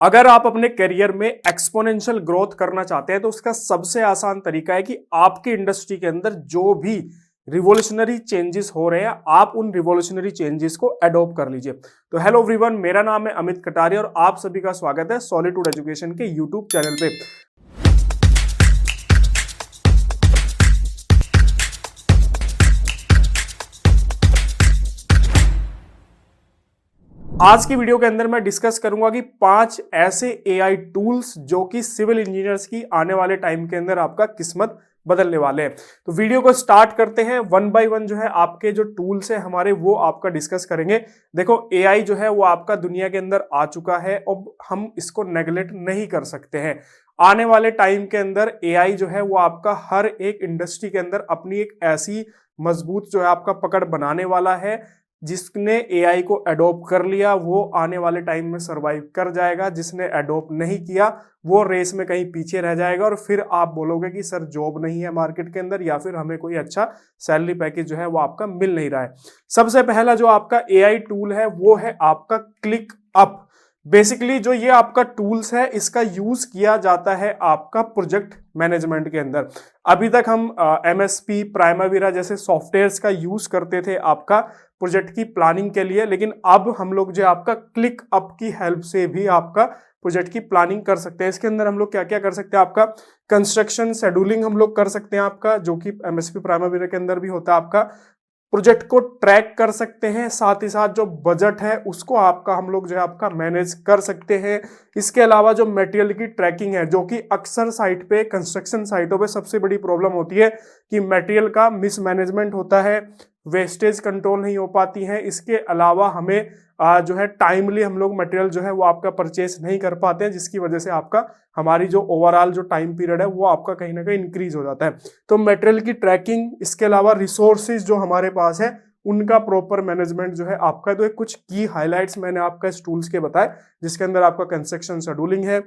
अगर आप अपने करियर में एक्सपोनेंशियल ग्रोथ करना चाहते हैं तो उसका सबसे आसान तरीका है कि आपकी इंडस्ट्री के अंदर जो भी रिवॉल्यूशनरी चेंजेस हो रहे हैं आप उन रिवॉल्यूशनरी चेंजेस को अडॉप्ट कर लीजिए। तो हेलो एवरीवन, मेरा नाम है अमित कटारिया और आप सभी का स्वागत है सॉलिट्यूड एजुकेशन के यूट्यूब चैनल पे। आज की वीडियो के अंदर मैं डिस्कस करूंगा कि 5 ऐसे एआई टूल्स जो कि सिविल इंजीनियर्स की आने वाले टाइम के अंदर आपका किस्मत बदलने वाले हैं। तो वीडियो को स्टार्ट करते हैं। वन बाय वन जो है आपके जो टूल्स है हमारे वो आपका डिस्कस करेंगे। देखो, एआई जो है वो आपका दुनिया के अंदर आ चुका है और हम इसको नेगलेक्ट नहीं कर सकते हैं। आने वाले टाइम के अंदर एआई जो है वो आपका हर एक इंडस्ट्री के अंदर अपनी एक ऐसी मजबूत जो है आपका पकड़ बनाने वाला है। जिसने एआई को अडॉप्ट कर लिया वो आने वाले टाइम में सरवाइव कर जाएगा, जिसने अडॉप्ट नहीं किया वो रेस में कहीं पीछे रह जाएगा और फिर आप बोलोगे कि सर जॉब नहीं है मार्केट के अंदर या फिर हमें कोई अच्छा सैलरी पैकेज जो है वो आपका मिल नहीं रहा है। सबसे पहला जो आपका एआई टूल है वो है आपका क्लिक अप। बेसिकली जो ये आपका टूल्स है इसका यूज किया जाता है आपका प्रोजेक्ट मैनेजमेंट के अंदर। अभी तक हम एमएसपी, प्राइमावीरा जैसे सॉफ्टवेयर्स का यूज करते थे आपका प्रोजेक्ट की प्लानिंग के लिए, लेकिन अब हम लोग जो आपका क्लिक अप की हेल्प से भी आपका प्रोजेक्ट की प्लानिंग कर सकते हैं। इसके अंदर हम लोग क्या क्या कर सकते हैं, आपका कंस्ट्रक्शन शेड्यूलिंग हम लोग कर सकते हैं आपका, जो कि एमएसपी प्राइमावीरा के अंदर भी होता है। आपका प्रोजेक्ट को ट्रैक कर सकते हैं, साथ ही साथ जो बजट है उसको आपका हम लोग जो है आपका मैनेज कर सकते हैं। इसके अलावा जो मटेरियल की ट्रैकिंग है, जो कि अक्सर साइट पे, कंस्ट्रक्शन साइटों पे सबसे बड़ी प्रॉब्लम होती है कि मटेरियल का मिसमैनेजमेंट होता है, वेस्टेज कंट्रोल नहीं हो पाती है। इसके अलावा हमें जो है टाइमली हम लोग मटेरियल जो है वो आपका परचेस नहीं कर पाते हैं, जिसकी वजह से आपका हमारी जो ओवरऑल जो टाइम पीरियड है वो आपका कहीं ना कहीं इंक्रीज हो जाता है। तो मटेरियल की ट्रैकिंग, इसके अलावा रिसोर्सेज जो हमारे पास है उनका प्रॉपर मैनेजमेंट जो है आपका। तो कुछ की हाईलाइट्स मैंने आपका इस टूल्स के बताए, जिसके अंदर आपका कंस्ट्रक्शन शेड्यूलिंग है,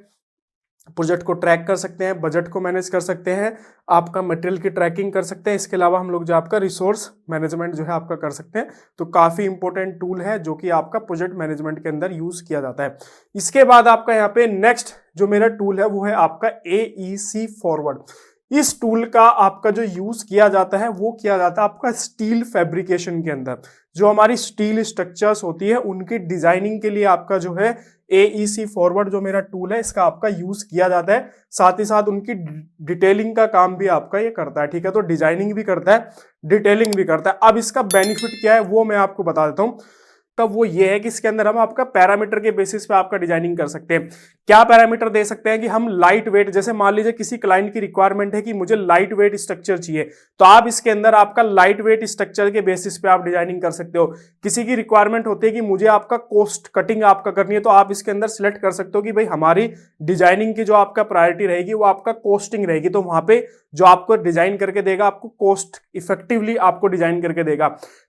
प्रोजेक्ट को ट्रैक कर सकते हैं, बजट को मैनेज कर सकते हैं, आपका मटेरियल की ट्रैकिंग कर सकते हैं। इसके अलावा हम लोग जो आपका रिसोर्स मैनेजमेंट जो है आपका कर सकते हैं। तो काफी इंपॉर्टेंट टूल है जो कि आपका प्रोजेक्ट मैनेजमेंट के अंदर यूज किया जाता है। इसके बाद आपका यहाँ पे नेक्स्ट जो मेरा टूल है वो है आपका एईसी फॉरवर्ड। इस टूल का आपका जो यूज किया जाता है वो किया जाता है आपका स्टील फैब्रिकेशन के अंदर। जो हमारी स्टील स्ट्रक्चर्स होती है उनकी डिजाइनिंग के लिए आपका जो है एईसी फॉरवर्ड जो मेरा टूल है इसका आपका यूज किया जाता है। साथ ही साथ उनकी डिटेलिंग का काम भी आपका ये करता है। ठीक है, तो डिजाइनिंग भी करता है, डिटेलिंग भी करता है। अब इसका बेनिफिट क्या है वो मैं आपको बता देता हूं। तब वो ये है कि इसके अंदर हम आपका पैरामीटर के बेसिस पे आपका डिजाइनिंग कर सकते हैं। क्या पैरामीटर दे सकते हैं कि हम लाइट वेट, जैसे मान लीजिए किसी क्लाइंट की रिक्वायरमेंट है कि मुझे लाइट वेट स्ट्रक्चर चाहिए, तो आप इसके अंदर आपका लाइट वेट स्ट्रक्चर के बेसिस पे आप डिजाइनिंग कर सकते हो। किसी की रिक्वायरमेंट होती है कि मुझे आपका कॉस्ट कटिंग आपका करनी है, तो आप इसके अंदर सिलेक्ट कर सकते हो कि भाई हमारी डिजाइनिंग की जो आपका प्रायोरिटी रहेगी वो आपका कॉस्टिंग रहेगी। तो वहां पे जो आपको डिजाइन करके देगा आपको कॉस्ट इफेक्टिवली आपको डिजाइन करके देगा।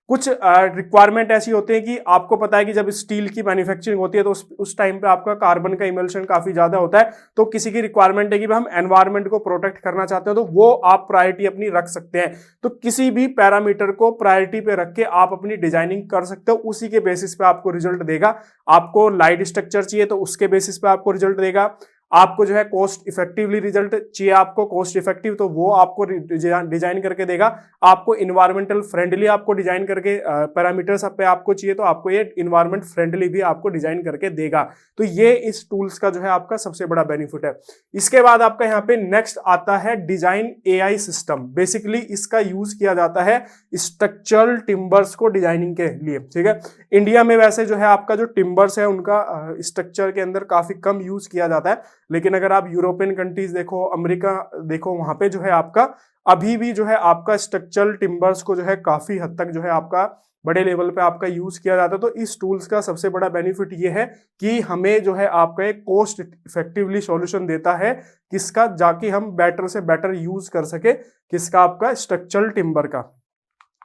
कुछ रिक्वायरमेंट ऐसी होती है कि आपको पता है कि जब स्टील की मैन्युफैक्चरिंग होती है तो उस टाइम पे आपका कार्बन का इमल्शन काफी ज्यादा होता है। तो किसी की रिक्वायरमेंट है कि हम एनवायरनमेंट को प्रोटेक्ट करना चाहते हैं, तो वो आप प्रायोरिटी अपनी रख सकते हैं। तो किसी भी पैरामीटर को प्रायोरिटी पे रख के आप अपनी डिजाइनिंग कर सकते हो, उसी के बेसिस पे आपको रिजल्ट देगा। आपको लाइट स्ट्रक्चर चाहिए तो उसके बेसिस पे आपको रिजल्ट देगा। आपको जो है कॉस्ट इफेक्टिवली रिजल्ट चाहिए, आपको कॉस्ट इफेक्टिव, तो वो आपको डिजाइन करके देगा। आपको इन्वायरमेंटल फ्रेंडली आपको डिजाइन करके पैरामीटर्स पे आपको चाहिए तो आपको ये इन्वायरमेंट फ्रेंडली भी आपको डिजाइन करके देगा। तो ये इस टूल्स का जो है आपका सबसे बड़ा बेनिफिट है। इसके बाद आपका यहाँ पे नेक्स्ट आता है डिजाइन एआई सिस्टम। बेसिकली इसका यूज किया जाता है स्ट्रक्चरल टिम्बर्स को डिजाइनिंग के लिए। ठीक है, इंडिया में वैसे जो है आपका जो टिम्बर्स है उनका स्ट्रक्चर के अंदर काफी कम यूज किया जाता है, लेकिन अगर आप यूरोपियन कंट्रीज देखो, अमेरिका देखो, वहां पे जो है आपका अभी भी जो है आपका स्ट्रक्चरल टिम्बर्स को जो है काफी हद तक जो है आपका बड़े लेवल पे आपका यूज किया जाता है। तो इस टूल्स का सबसे बड़ा बेनिफिट ये है कि हमें जो है आपका एक कॉस्ट इफेक्टिवली सॉल्यूशन देता है, किसका, जाके हम बेटर से बेटर यूज कर सके, किसका, आपका स्ट्रक्चरल टिम्बर का।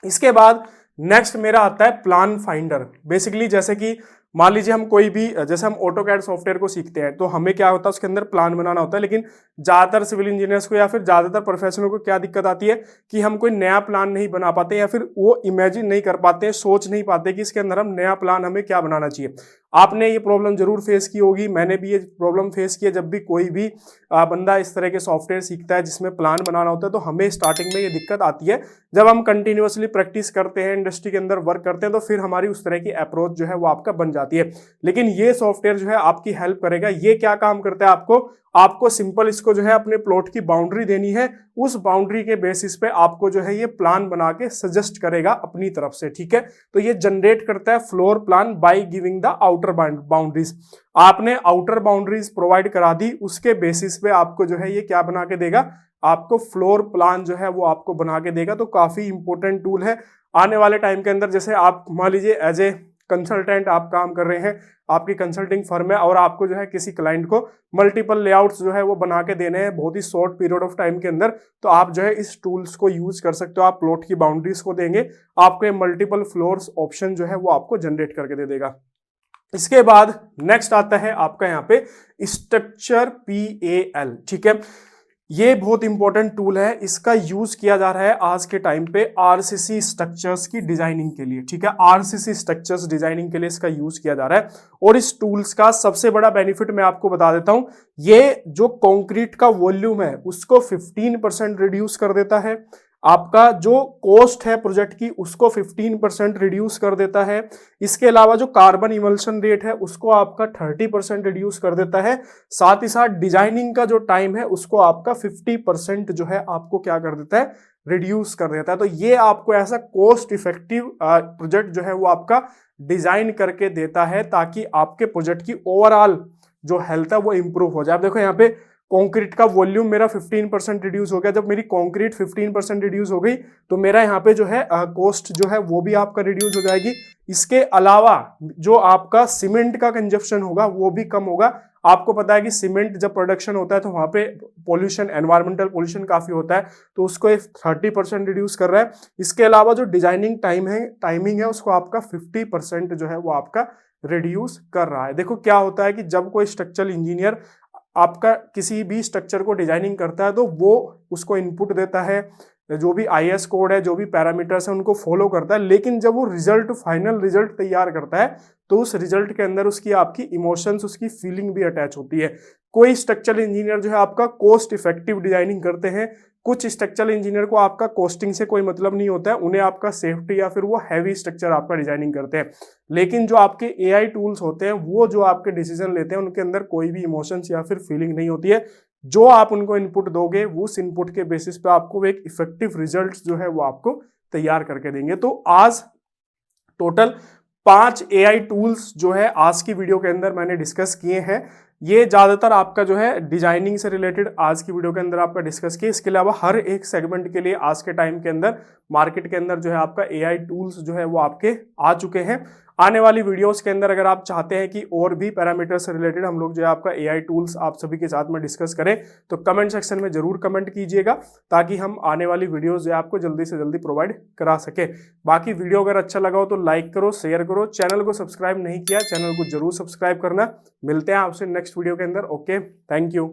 इसके बाद नेक्स्ट मेरा आता है प्लान फाइंडर। बेसिकली जैसे कि मान लीजिए हम कोई भी, जैसे हम ऑटोकैड सॉफ्टवेयर को सीखते हैं तो हमें क्या होता है उसके अंदर प्लान बनाना होता है, लेकिन ज्यादातर सिविल इंजीनियर्स को या फिर ज्यादातर प्रोफेशनल को क्या दिक्कत आती है कि हम कोई नया प्लान नहीं बना पाते या फिर वो इमेजिन नहीं कर पाते, सोच नहीं पाते कि इसके अंदर हम नया प्लान हमें क्या बनाना चाहिए। आपने ये प्रॉब्लम जरूर फेस की होगी, मैंने भी ये प्रॉब्लम फेस किया। जब भी कोई भी बंदा इस तरह के सॉफ्टवेयर सीखता है जिसमें प्लान बनाना होता है, तो हमें स्टार्टिंग में ये दिक्कत आती है। जब हम कंटिन्यूअसली प्रैक्टिस करते हैं, इंडस्ट्री के अंदर वर्क करते हैं, तो फिर हमारी उस तरह की अप्रोच जो है वो आपका बन जाती है। लेकिन ये सॉफ्टवेयर जो है आपकी हेल्प करेगा। ये क्या काम करता है, आपको सिंपल इसको जो है अपने प्लॉट की बाउंड्री देनी है, उस बाउंड्री के बेसिस पे आपको जो है ये प्लान बना के सजेस्ट करेगा अपनी तरफ से, ठीक है। तो ये जनरेट करता है floor plan by giving the outer boundaries. आपने आउटर बाउंड्रीज प्रोवाइड करा दी, उसके बेसिस पे आपको जो है ये क्या बना के देगा, आपको फ्लोर प्लान जो है वो आपको बना के देगा। तो काफी इंपॉर्टेंट टूल है। आने वाले टाइम के अंदर जैसे आप मान लीजिए एज ए कंसल्टेंट आप काम कर रहे हैं, आपकी कंसल्टिंग फर्म है, और आपको जो है किसी क्लाइंट को मल्टीपल लेआउट्स जो है वो बना के देने हैं बहुत ही शॉर्ट पीरियड ऑफ टाइम के अंदर, तो आप जो है इस टूल्स को यूज कर सकते हो। आप प्लॉट की बाउंड्रीज को देंगे, आपको ये मल्टीपल फ्लोर्स ऑप्शन जो है वो आपको जनरेट करके दे देगा। इसके बाद नेक्स्ट आता है आपका यहाँ पे स्ट्रक्चर PAL, ठीक है। ये बहुत इंपॉर्टेंट टूल है। इसका यूज किया जा रहा है आज के टाइम पे RCC स्ट्रक्चर्स की डिजाइनिंग के लिए, ठीक है। RCC स्ट्रक्चर्स डिजाइनिंग के लिए इसका यूज किया जा रहा है। और इस टूल्स का सबसे बड़ा बेनिफिट मैं आपको बता देता हूं, ये जो कंक्रीट का वॉल्यूम है उसको 15% रिड्यूस कर देता है। आपका जो कॉस्ट है प्रोजेक्ट की उसको 15% रिड्यूस कर देता है। इसके अलावा जो कार्बन इमल्शन रेट है उसको आपका 30% रिड्यूस कर देता है। साथ ही साथ डिजाइनिंग का जो टाइम है उसको आपका 50% जो है आपको क्या कर देता है, रिड्यूस कर देता है। तो ये आपको ऐसा कॉस्ट इफेक्टिव प्रोजेक्ट जो है वो आपका डिजाइन करके देता है, ताकि आपके प्रोजेक्ट की ओवरऑल जो हेल्थ है वो इंप्रूव हो जाए। आप देखो यहाँ पे कंक्रीट का वॉल्यूम मेरा 15% रिड्यूस हो गया। जब मेरी कंक्रीट 15% रिड्यूस हो गई तो मेरा यहाँ पे जो है कॉस्ट जो है वो भी आपका रिड्यूस हो जाएगी। इसके अलावा जो आपका सीमेंट का कंजप्शन होगा वो भी कम होगा। आपको पता है कि सीमेंट जब प्रोडक्शन होता है तो वहां पे पोल्यूशन, एनवायरमेंटल पोल्यूशन काफी होता है, तो उसको 30% रिड्यूस कर रहा है। इसके अलावा जो डिजाइनिंग टाइमिंग है उसको आपका 50% जो है वो आपका रिड्यूस कर रहा है। देखो क्या होता है कि जब कोई स्ट्रक्चरल इंजीनियर आपका किसी भी स्ट्रक्चर को डिजाइनिंग करता है तो वो उसको इनपुट देता है, जो भी IS कोड है, जो भी पैरामीटर्स है उनको फॉलो करता है। लेकिन जब वो फाइनल रिजल्ट तैयार करता है तो उस रिजल्ट के अंदर उसकी आपकी इमोशंस, उसकी फीलिंग भी अटैच होती है। कोई स्ट्रक्चरल इंजीनियर जो है आपका कॉस्ट इफेक्टिव डिजाइनिंग करते हैं, कुछ स्ट्रक्चरल इंजीनियर को आपका कॉस्टिंग से कोई मतलब नहीं होता है, उन्हें आपका सेफ्टी या फिर वो हैवी स्ट्रक्चर आपका डिजाइनिंग करते हैं। लेकिन जो आपके AI टूल्स होते हैं वो जो आपके डिसीजन लेते हैं उनके अंदर कोई भी इमोशंस या फिर फीलिंग नहीं होती है। जो आप उनको इनपुट दोगे उस इनपुट के बेसिस पे आपको एक इफेक्टिव रिजल्ट जो है वो आपको तैयार करके देंगे। तो आज टोटल 5 AI टूल्स जो है आज की वीडियो के अंदर मैंने डिस्कस किए हैं। ये ज्यादातर आपका जो है डिजाइनिंग से रिलेटेड आज की वीडियो के अंदर आपका डिस्कस किया। इसके अलावा हर एक सेगमेंट के लिए आज के टाइम के अंदर मार्केट के अंदर जो है आपका AI टूल्स जो है वो आपके आ चुके हैं। आने वाली वीडियोस के अंदर अगर आप चाहते हैं कि और भी पैरामीटर से रिलेटेड हम लोग जो है आपका AI टूल्स आप सभी के साथ में डिस्कस करें, तो कमेंट सेक्शन में जरूर कमेंट कीजिएगा, ताकि हम आने वाली वीडियोस जो है आपको जल्दी से जल्दी प्रोवाइड करा सके। बाकी वीडियो अगर अच्छा लगा हो तो लाइक करो, शेयर करो, चैनल को सब्सक्राइब नहीं किया चैनल को जरूर सब्सक्राइब करना। मिलते हैं आपसे नेक्स्ट वीडियो के अंदर। Okay, thank you.